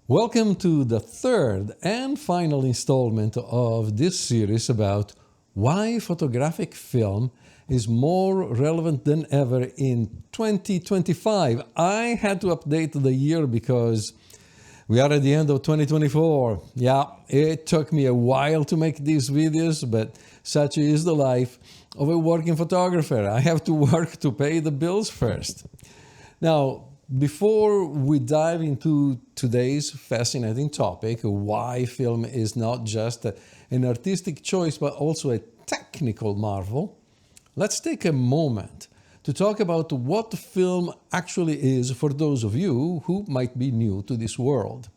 Welcome to the third and final installment of this series about why photographic film is more relevant than ever in 2025. I had to update the year because we are at the end of 2024. Yeah, it took me a while to make these videos, but such is the life of a working photographer. I have to work to pay the bills first. Now, before we dive into today's fascinating topic, why film is not just an artistic choice but also a technical marvel, let's take a moment to talk about what film actually is for those of you who might be new to this world.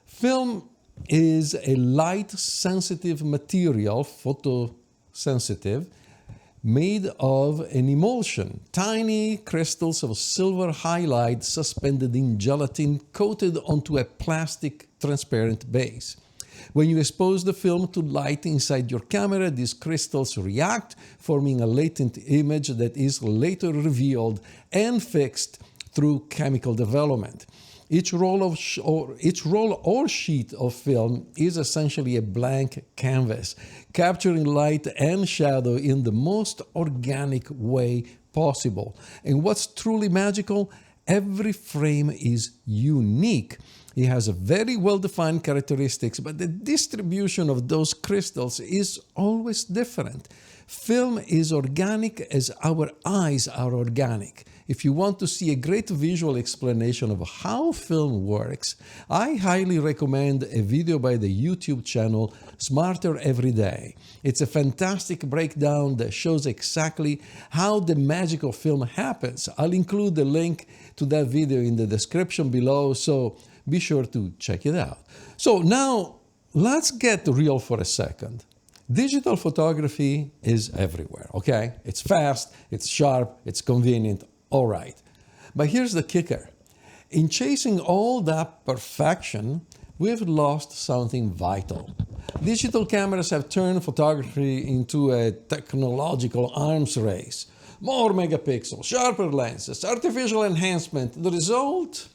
Film is a light-sensitive material, photosensitive, made of an emulsion, tiny crystals of silver halide suspended in gelatin coated onto a plastic transparent base. When you expose the film to light inside your camera, these crystals react, forming a latent image that is later revealed and fixed through chemical development. Each roll or sheet of film is essentially a blank canvas, capturing light and shadow in the most organic way possible. And what's truly magical, every frame is unique. It has a very well-defined characteristics, but the distribution of those crystals is always different. Film is organic as our eyes are organic. If you want to see a great visual explanation of how film works, I highly recommend a video by the YouTube channel Smarter Every Day. It's a fantastic breakdown that shows exactly how the magic of film happens. I'll include the link to that video in the description below, so be sure to check it out. So now, let's get real for a second. Digital photography is everywhere, okay? It's fast, it's sharp, it's convenient, all right. But here's the kicker. In chasing all that perfection, we've lost something vital. Digital cameras have turned photography into a technological arms race. More megapixels, sharper lenses, artificial enhancement. The result?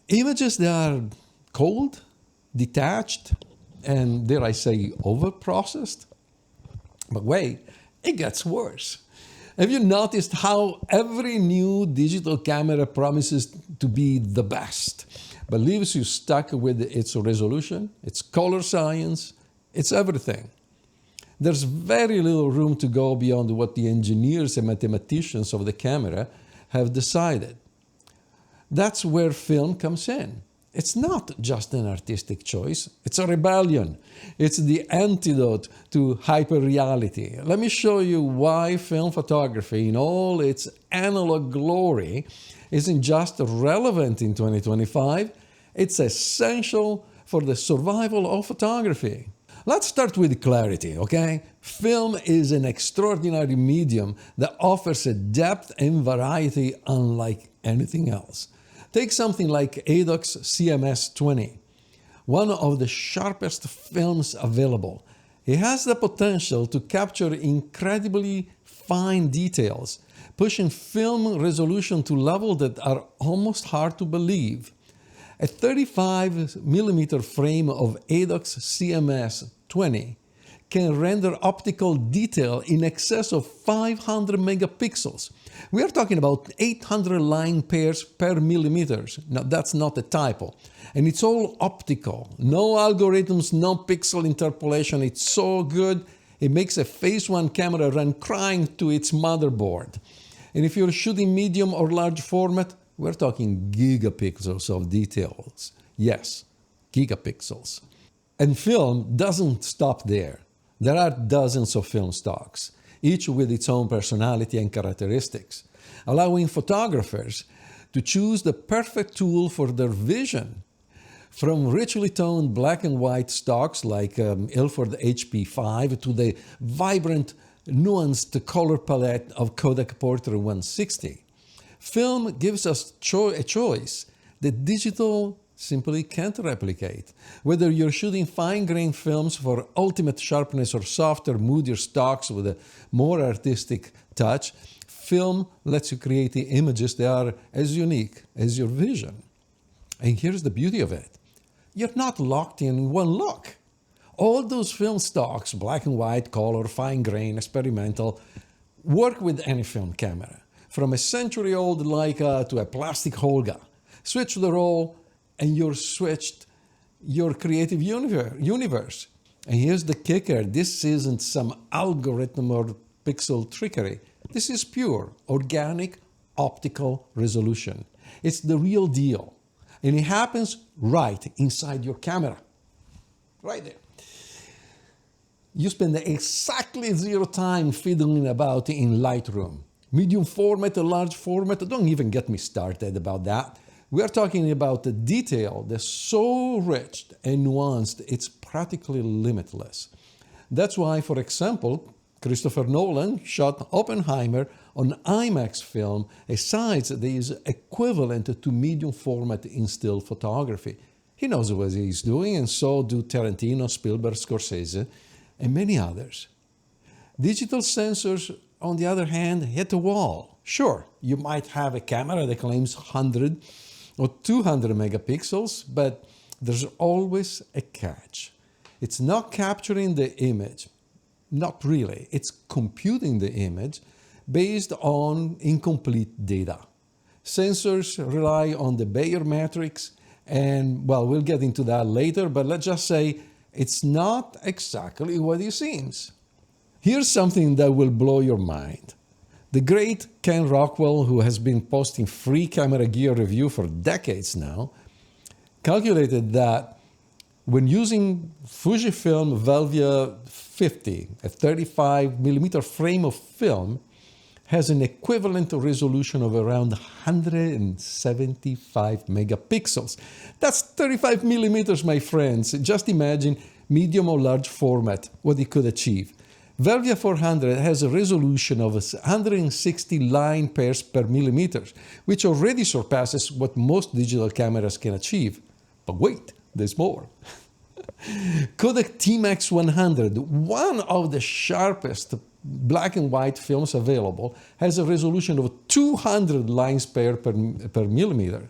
Images that are cold, detached, and dare I say, over-processed? But wait, it gets worse. Have you noticed how every new digital camera promises to be the best, but leaves you stuck with its resolution, its color science, its everything? There's very little room to go beyond what the engineers and mathematicians of the camera have decided. That's where film comes in. It's not just an artistic choice, it's a rebellion. It's the antidote to hyperreality. Let me show you why film photography in all its analog glory isn't just relevant in 2025, it's essential for the survival of photography. Let's start with clarity, okay? Film is an extraordinary medium that offers a depth and variety unlike anything else. Take something like ADOX CMS-20, one of the sharpest films available. It has the potential to capture incredibly fine details, pushing film resolution to levels that are almost hard to believe. A 35mm frame of ADOX CMS-20 can render optical detail in excess of 500 megapixels. We are talking about 800 line pairs per millimeter. Now, that's not a typo. And it's all optical. No algorithms, no pixel interpolation. It's so good, it makes a Phase 1 camera run crying to its motherboard. And if you're shooting medium or large format, we're talking gigapixels of details. Yes, gigapixels. And film doesn't stop there. There are dozens of film stocks, each with its own personality and characteristics, allowing photographers to choose the perfect tool for their vision. From richly toned black and white stocks like Ilford HP5 to the vibrant, nuanced color palette of Kodak Portra 160. Film gives us a choice that digital simply can't replicate. Whether you're shooting fine-grained films for ultimate sharpness or softer, moodier stocks with a more artistic touch, film lets you create the images that are as unique as your vision. And here's the beauty of it. You're not locked in one look. All those film stocks, black and white, color, fine grain, experimental, work with any film camera. From a century-old Leica to a plastic Holga. Switch the roll and you're switched your creative universe. And here's the kicker. This isn't some algorithm or pixel trickery. This is pure, organic, optical resolution. It's the real deal. And it happens right inside your camera. Right there. You spend exactly 0 time fiddling about in Lightroom. Medium format, large format, don't even get me started about that. We are talking about the detail that's so rich and nuanced, it's practically limitless. That's why, for example, Christopher Nolan shot Oppenheimer on IMAX film, a size that is equivalent to medium format in still photography. He knows what he's doing, and so do Tarantino, Spielberg, Scorsese, and many others. Digital sensors, on the other hand, hit the wall. Sure, you might have a camera that claims 100 or 200 megapixels, but there's always a catch. It's not capturing the image. Not really. It's computing the image based on incomplete data. Sensors rely on the Bayer matrix, and, well, we'll get into that later, but let's just say it's not exactly what it seems. Here's something that will blow your mind. The great Ken Rockwell, who has been posting free camera gear review for decades now, calculated that when using Fujifilm Velvia 50, a 35mm frame of film, has an equivalent resolution of around 175 megapixels. That's 35 millimeters, my friends. Just imagine medium or large format, what it could achieve. Velvia 400 has a resolution of 160 line pairs per millimeter, which already surpasses what most digital cameras can achieve. But wait, there's more. Kodak T-Max 100, one of the sharpest black and white films available, has a resolution of 200 lines per millimeter.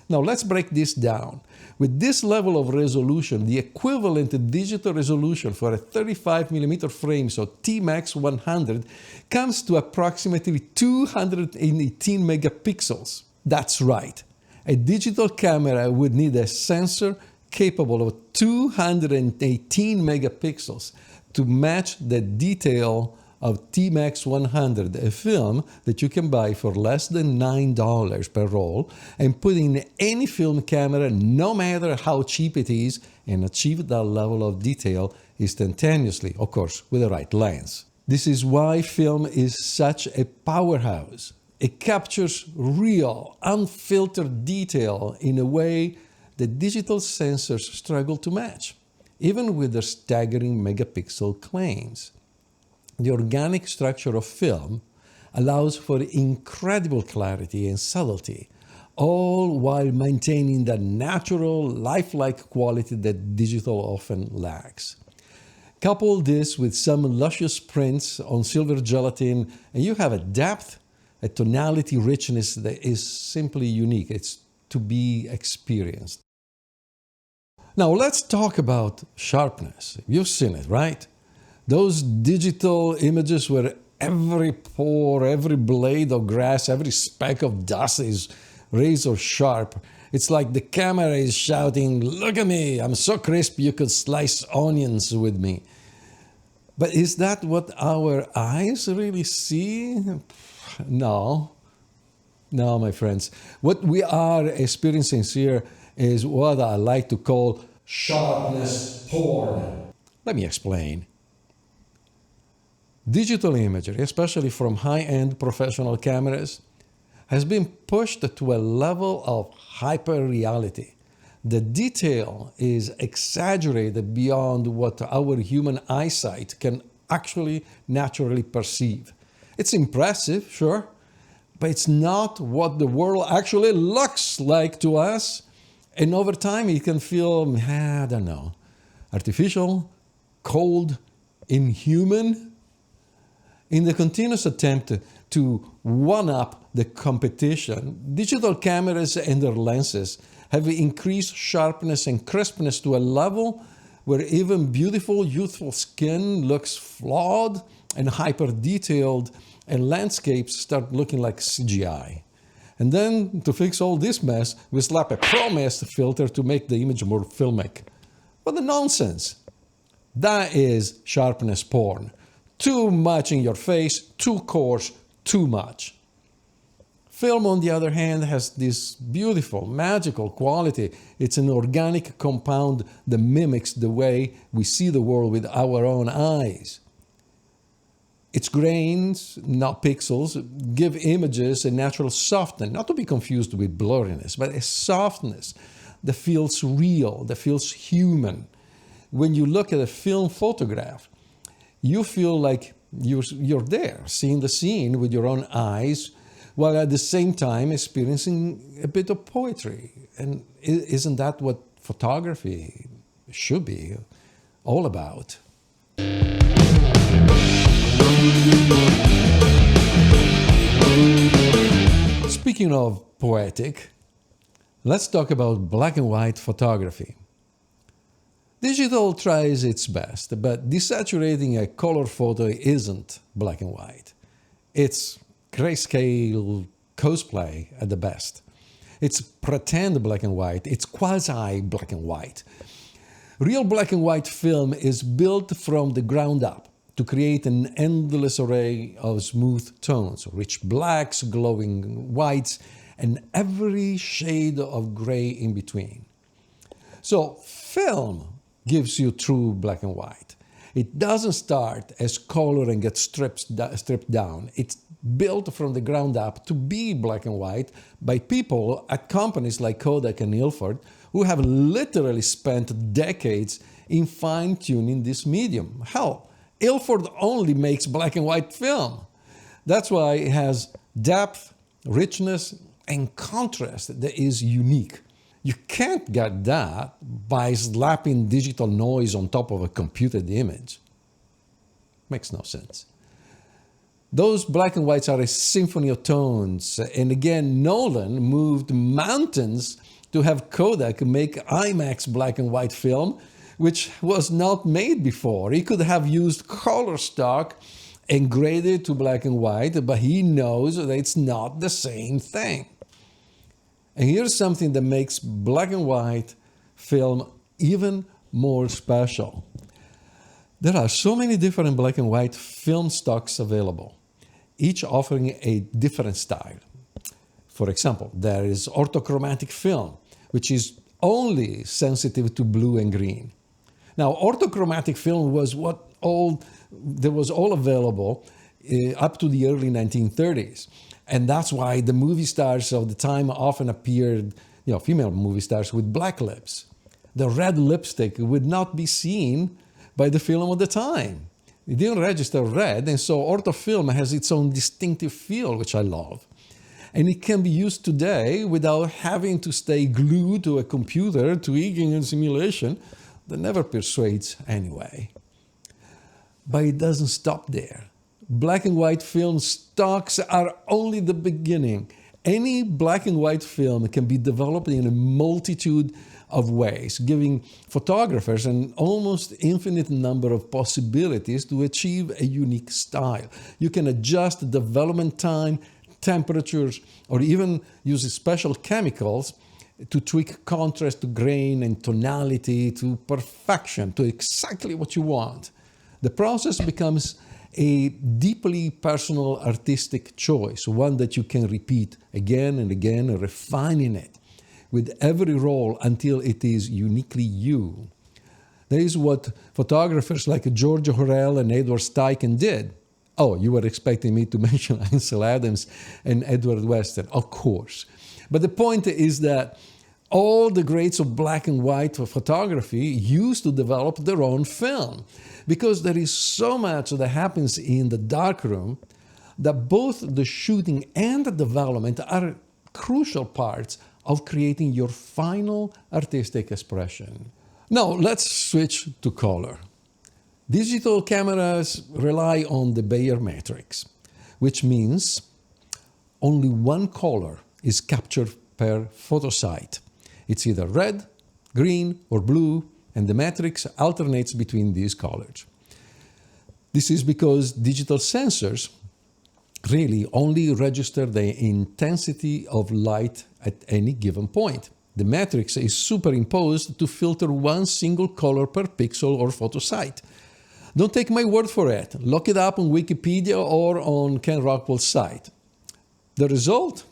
Now let's break this down. With this level of resolution, the equivalent digital resolution for a 35mm frame, so T-Max 100, comes to approximately 218 megapixels. That's right. A digital camera would need a sensor capable of 218 megapixels to match the detail of T-Max 100, a film that you can buy for less than $9 per roll and put in any film camera, no matter how cheap it is, and achieve that level of detail instantaneously, of course, with the right lens. This is why film is such a powerhouse. It captures real, unfiltered detail in a way that digital sensors struggle to match, even with their staggering megapixel claims. The organic structure of film allows for incredible clarity and subtlety, all while maintaining the natural, lifelike quality that digital often lacks. Couple this with some luscious prints on silver gelatin, and you have a depth, a tonality richness that is simply unique. It's to be experienced. Now let's talk about sharpness. You've seen it, right? Those digital images where every pore, every blade of grass, every speck of dust is razor sharp. It's like the camera is shouting, "Look at me, I'm so crisp you could slice onions with me." But is that what our eyes really see? No. No, my friends. What we are experiencing here is what I like to call sharpness porn. Let me explain. Digital imagery, especially from high-end professional cameras, has been pushed to a level of hyper-reality. The detail is exaggerated beyond what our human eyesight can actually naturally perceive. It's impressive, sure, but it's not what the world actually looks like to us. And over time, it can feel, I don't know, artificial, cold, inhuman. In the continuous attempt to one-up the competition, digital cameras and their lenses have increased sharpness and crispness to a level where even beautiful, youthful skin looks flawed and hyper-detailed, and landscapes start looking like CGI. And then, to fix all this mess, we slap a pro-mist filter to make the image more filmic. What a nonsense! That is sharpness porn. Too much in your face, too coarse, too much. Film, on the other hand, has this beautiful, magical quality. It's an organic compound that mimics the way we see the world with our own eyes. Its grains, not pixels, give images a natural softness, not to be confused with blurriness, but a softness that feels real, that feels human. When you look at a film photograph, you feel like you're there, seeing the scene with your own eyes, while at the same time experiencing a bit of poetry. And isn't that what photography should be all about? Speaking of poetic, let's talk about black and white photography. Digital tries its best, but desaturating a color photo isn't black and white. It's grayscale cosplay at the best. It's pretend black and white. It's quasi black and white. Real black and white film is built from the ground up to create an endless array of smooth tones, rich blacks, glowing whites, and every shade of gray in between. So film gives you true black and white. It doesn't start as color and get stripped down. It's built from the ground up to be black and white by people at companies like Kodak and Ilford, who have literally spent decades in fine-tuning this medium. Hell, Ilford only makes black and white film. That's why it has depth, richness, and contrast that is unique. You can't get that by slapping digital noise on top of a computed image. Makes no sense. Those black and whites are a symphony of tones. And again, Nolan moved mountains to have Kodak make IMAX black and white film, which was not made before. He could have used color stock and graded to black and white, but he knows that it's not the same thing. And here's something that makes black and white film even more special. There are so many different black and white film stocks available, each offering a different style. For example, there is orthochromatic film, which is only sensitive to blue and green. Now, orthochromatic film was all available up to the early 1930s. And that's why the movie stars of the time often appeared, female movie stars with black lips. The red lipstick would not be seen by the film of the time. It didn't register red, and so orthofilm has its own distinctive feel, which I love. And it can be used today without having to stay glued to a computer tweaking and simulation that never persuades anyway. But it doesn't stop there. Black and white film stocks are only the beginning. Any black and white film can be developed in a multitude of ways, giving photographers an almost infinite number of possibilities to achieve a unique style. You can adjust development time, temperatures, or even use special chemicals to tweak contrast to grain and tonality to perfection, to exactly what you want. The process becomes a deeply personal artistic choice, one that you can repeat again and again, refining it with every role until it is uniquely you. That is what photographers like George Horrell and Edward Steichen did. Oh, you were expecting me to mention Ansel Adams and Edward Weston, of course. But the point is that all the greats of black and white photography used to develop their own film, because there is so much that happens in the darkroom that both the shooting and the development are crucial parts of creating your final artistic expression. Now, let's switch to color. Digital cameras rely on the Bayer matrix, which means only one color is captured per photosite. It's either red, green, or blue, and the matrix alternates between these colors. This is because digital sensors really only register the intensity of light at any given point. The matrix is superimposed to filter one single color per pixel or photo site. Don't take my word for it. Look it up on Wikipedia or on Ken Rockwell's site. The result?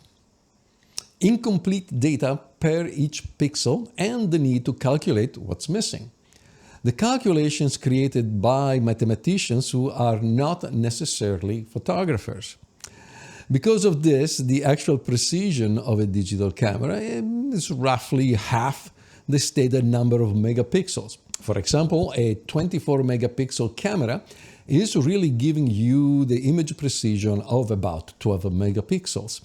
Incomplete data per each pixel and the need to calculate what's missing. The calculations created by mathematicians who are not necessarily photographers. Because of this, the actual precision of a digital camera is roughly half the stated number of megapixels. For example, a 24 megapixel camera is really giving you the image precision of about 12 megapixels.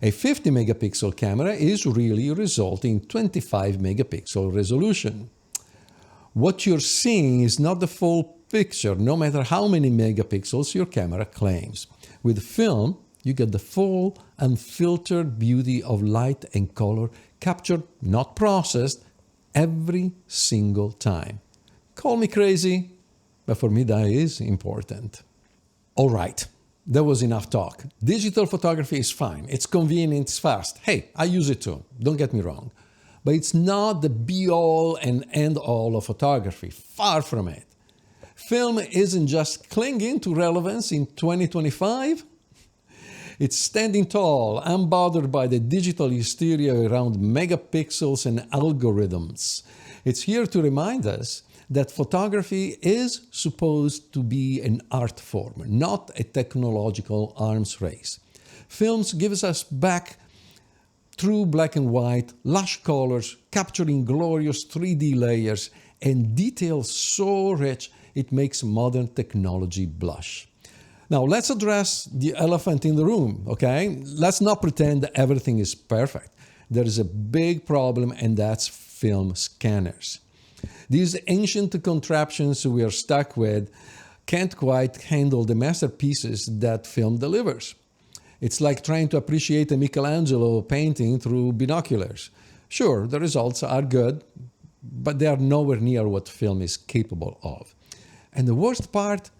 A 50 megapixel camera is really resulting in 25 megapixel resolution. What you're seeing is not the full picture, no matter how many megapixels your camera claims. With film, you get the full, unfiltered beauty of light and color captured, not processed, every single time. Call me crazy, but for me that is important. All right, that was enough talk. Digital photography is fine. It's convenient, it's fast. Hey, I use it too, don't get me wrong. But it's not the be-all and end-all of photography. Far from it. Film isn't just clinging to relevance in 2025. It's standing tall, unbothered by the digital hysteria around megapixels and algorithms. It's here to remind us that photography is supposed to be an art form, not a technological arms race. Films gives us back true black and white, lush colors, capturing glorious 3D layers and details so rich it makes modern technology blush. Now let's address the elephant in the room, okay? Let's not pretend that everything is perfect. There is a big problem, and that's film scanners. These ancient contraptions we are stuck with can't quite handle the masterpieces that film delivers. It's like trying to appreciate a Michelangelo painting through binoculars. Sure, the results are good, but they are nowhere near what film is capable of. And the worst part,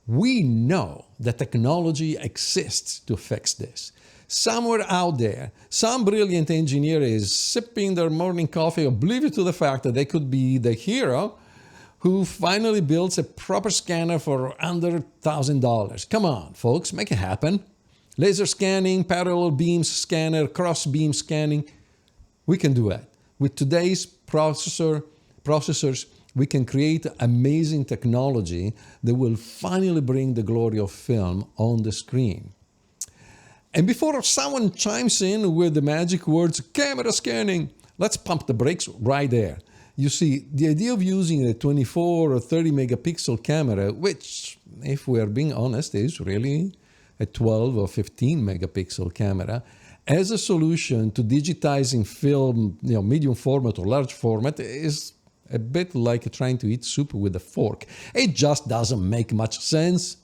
we know that technology exists to fix this. Somewhere out there, some brilliant engineer is sipping their morning coffee oblivious to the fact that they could be the hero who finally builds a proper scanner for under $1,000. Come on, folks, make it happen. Laser scanning, parallel beam scanner, cross beam scanning. We can do that. With today's processors, we can create amazing technology that will finally bring the glory of film on the screen. And before someone chimes in with the magic words, camera scanning, let's pump the brakes right there. You see, the idea of using a 24 or 30 megapixel camera, which, if we are being honest, is really a 12 or 15 megapixel camera, as a solution to digitizing film, medium format or large format, is a bit like trying to eat soup with a fork. It just doesn't make much sense.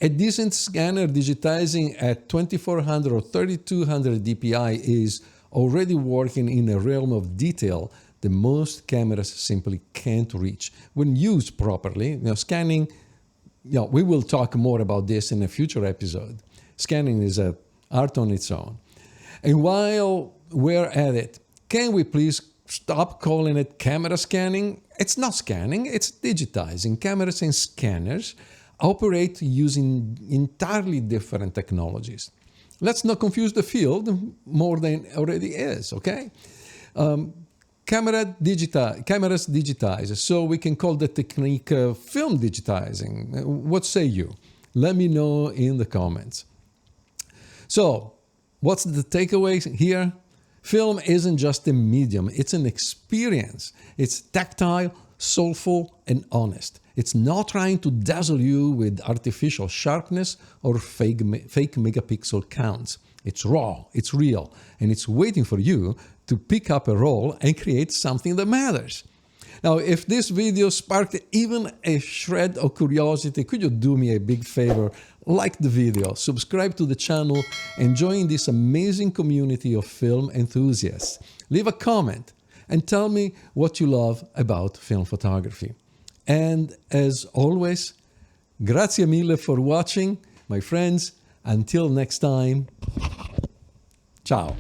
A decent scanner digitizing at 2400 or 3200 dpi is already working in a realm of detail that most cameras simply can't reach. When used properly, scanning, we will talk more about this in a future episode. Scanning is an art on its own. And while we're at it, can we please stop calling it camera scanning? It's not scanning, it's digitizing. Cameras and scanners operate using entirely different technologies. Let's not confuse the field more than it already is, okay? Cameras digitize, so we can call the technique film digitizing. What say you? Let me know in the comments. So, what's the takeaway here? Film isn't just a medium, it's an experience. It's tactile, soulful, and honest. It's not trying to dazzle you with artificial sharpness or fake megapixel counts. It's raw, it's real, and it's waiting for you to pick up a roll and create something that matters. Now, if this video sparked even a shred of curiosity, could you do me a big favor? Like the video, subscribe to the channel, and join this amazing community of film enthusiasts. Leave a comment and tell me what you love about film photography. And as always, grazie mille for watching, my friends. Until next time, ciao.